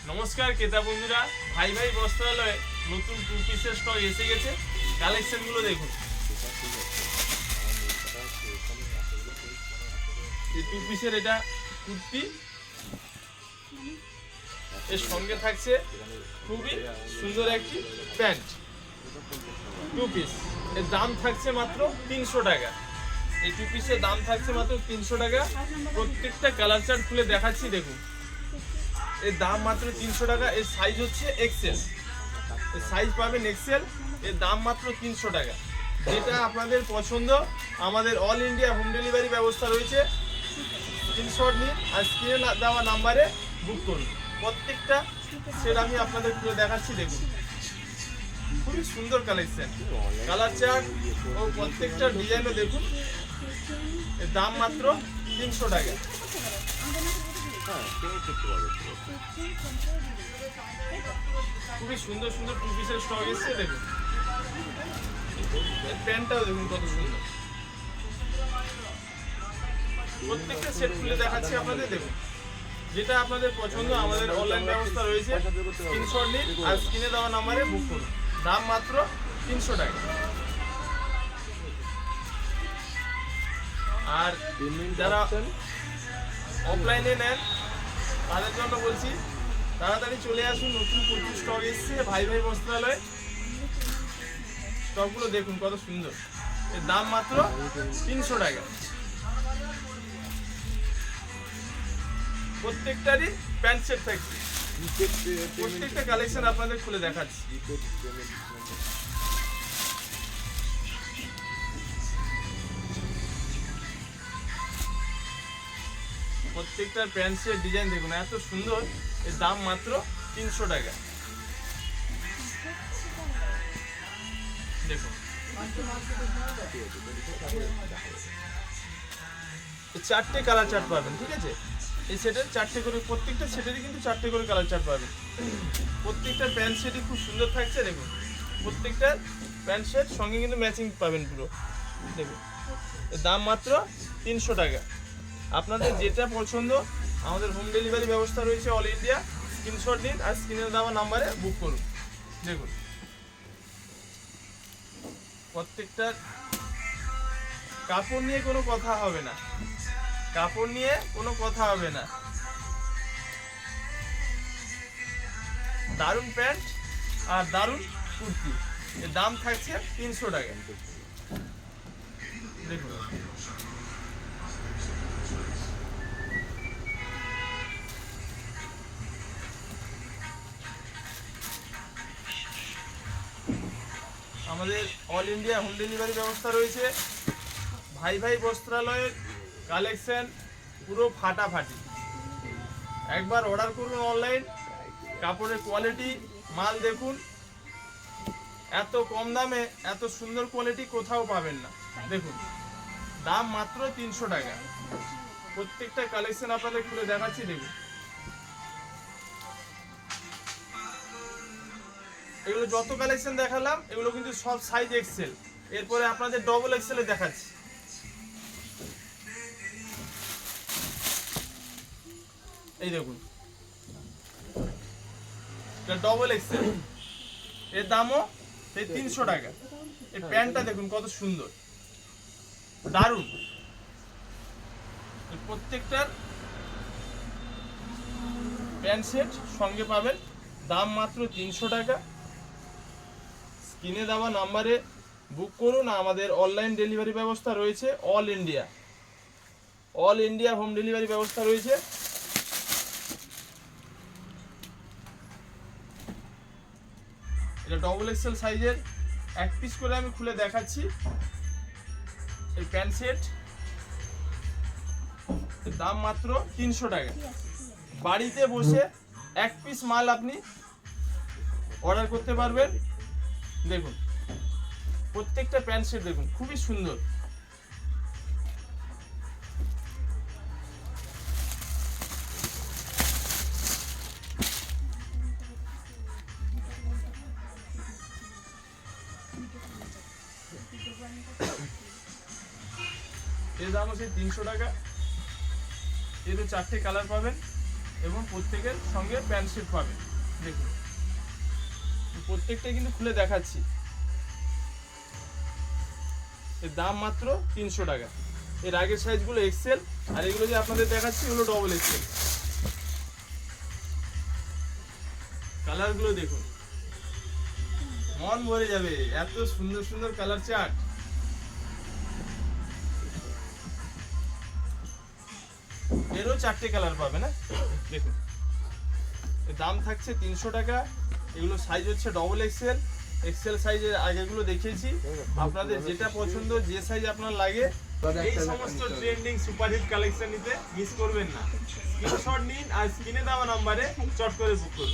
নমস্কার ক্রেতা বন্ধুরা, ভাই ভাই বস্ত্রালয়ে নতুন টু পিসের স্টক এসে গেছে। কালেকশনগুলো দেখুন। এই টু পিসের এটা কুর্তি, এর সঙ্গে থাকছে খুবই সুন্দর একটি প্যান্ট। টু পিস এর দাম থাকছে মাত্র 300 টাকা। এই টু পিসের দাম থাকছে মাত্র 300 টাকা। প্রত্যেকটা কালার চার্ট খুলে দেখাচ্ছি, দেখুন। এর দাম মাত্র 300 টাকা। এর সাইজ হচ্ছে এক্সেল, এর সাইজ পাবেন এক্সেল। এর দাম মাত্র 300 টাকা। যেটা আপনাদের পছন্দ, আমাদের অল ইন্ডিয়া হোম ডেলিভারি ব্যবস্থা রয়েছে। স্ক্রিনশট নিন আর স্ক্রিনে দেওয়া নাম্বারে বুক করুন। প্রত্যেকটা সেট আমি আপনাদের খুলে দেখাচ্ছি, দেখুন। খুবই সুন্দর কালেকশন, কালার চার্ট ও প্রত্যেকটা ডিজাইনও দেখুন। এর দাম মাত্র 300 টাকা। খুবই সুন্দর সুন্দর টু পিসের স্টক এসছে, দেখুন। এর প্যান্টটাও দেখুন কত সুন্দর। প্রত্যেকটা সেট খুলে দেখাচ্ছি আপনাদের, দেখুন। যেটা আপনাদের পছন্দ, আমাদের অনলাইন ব্যবস্থা রয়েছে। স্ক্রিনশট নিন আর স্ক্রিনে দেওয়া নাম্বারে বুক করুন। দাম মাত্র 300 টাকা। আর যারা অফলাইনে নেন তাদের জন্য বলছি, তাড়াতাড়ি চলে আসুন। নতুন প্রচুর স্টক এসছে ভাই ভাই বস্ত্রালয়ে। স্টকগুলো দেখুন কত সুন্দর। এর দাম মাত্র 300 টাকা। প্রত্যেকটারই প্যান্ট সেট থাকছে। প্রত্যেকটা কালেকশন আপনাদের খুলে দেখাচ্ছি। প্রত্যেকটার প্যান্ট সেট ডিজাইন দেখুন এত সুন্দর। এর দাম মাত্র 300 টাকা। দেখুন চারটে কালার চার্ট পাবেন, ঠিক আছে। এই সেটের চারটে করে, প্রত্যেকটা সেটেরই কিন্তু চারটে করে কালার চার্ট পাবেন। প্রত্যেকটা প্যান্ট সেটই খুব সুন্দর থাকছে, দেখুন। প্রত্যেকটা প্যান্ট সেট সঙ্গে কিন্তু ম্যাচিং পাবেন পুরো, দেখুন। এর দাম মাত্র 300 টাকা। আপনাদের যেটা পছন্দ, আমাদের হোম ডেলিভারি ব্যবস্থা রয়েছে অল ইন্ডিয়া। স্ক্রিনশট নিন আর স্ক্রিনে দেওয়া নাম্বারে বুক করুন, দেখুন। প্রত্যেকটার কাপড় নিয়ে কোনো কথা হবে না, কাপড় নিয়ে কোনো কথা হবে না। দারুণ প্যান্ট আর দারুণ কুর্তি। এর দাম থাকছে 300 টাকা, দেখুন। আমাদের অল ইন্ডিয়া হোম ডেলিভারি ব্যবস্থা রয়েছে। ভাই ভাই বস্ত্রালয়ের কালেকশন পুরো ফাটাফাটি। একবার অর্ডার করুন অনলাইন। কাপড়ের কোয়ালিটি, মাল দেখুন। এত কম দামে এত সুন্দর কোয়ালিটি কোথাও পাবেন না, দেখুন। দাম মাত্র 300 টাকা। প্রত্যেকটা কালেকশন আপনাদের খুলে দেখাচ্ছি, দেখুন। এগুলো যত কালেকশন দেখালাম এগুলো কিন্তু সব সাইজ এক্সেল। এরপরে আপনাদের ডবল এক্সেলে দেখাচ্ছি। এই দেখুন, এটা ডবল এক্সেল। এর দামও সেই 300 টাকা। এই প্যান্টটা দেখুন কত সুন্দর, দারুণ। প্রত্যেকটার প্যান্ট সেট সঙ্গে পাবেন। দাম মাত্র 300 টাকা। স্ক্রিনে দেওয়া নাম্বারে বুক করুন। আমাদের অনলাইন ডেলিভারি ব্যবস্থা রয়েছে all India. All India home delivery ব্যবস্থা রয়েছে। এটা ডবল এক্সেল সাইজের। এক পিস করে আমি খুলে দেখাচ্ছি। এই প্যান্ট সেট দাম মাত্র 300 টাকা। বাড়িতে বসে এক পিস মাল আপনি অর্ডার করতে পারবেন, দেখুন। প্রত্যেকটা প্যান্ট সেট দেখুন খুবই সুন্দর। এর দাম হচ্ছে 300 টাকা। এর চারটে কালার পাবেন। এবং প্রত্যেকের সঙ্গে প্যান্ট শার্ট পাবেন। দেখুন প্রত্যেকটা কিন্তু খুলে দেখাচ্ছি। এর দাম মাত্র 300 টাকা। এর আগের সাইজগুলো এক্সেল, আর এগুলো যে আপনাদের দেখাচ্ছি এগুলো ডবল এক্সেল। কালারগুলো দেখুন, মন ভরে যাবে, এত সুন্দর সুন্দর কালার চার্ট। এরও 4টে কালার পাবে না, দেখুন। এর দাম থাকছে 300 টাকা। এগুলো সাইজ হচ্ছে ডবল এক্সেল। এক্সেল সাইজের আগেগুলো দেখিয়েছি। আপনাদের যেটা পছন্দ, যে সাইজ আপনার লাগে, এই সমস্ত ট্রেন্ডিং সুপারহিট কালেকশন নিতে মিস করবেন না। স্ক্রিনশট নিন আর স্ক্রিনে দেওয়া নম্বরে চট করে বুক করুন।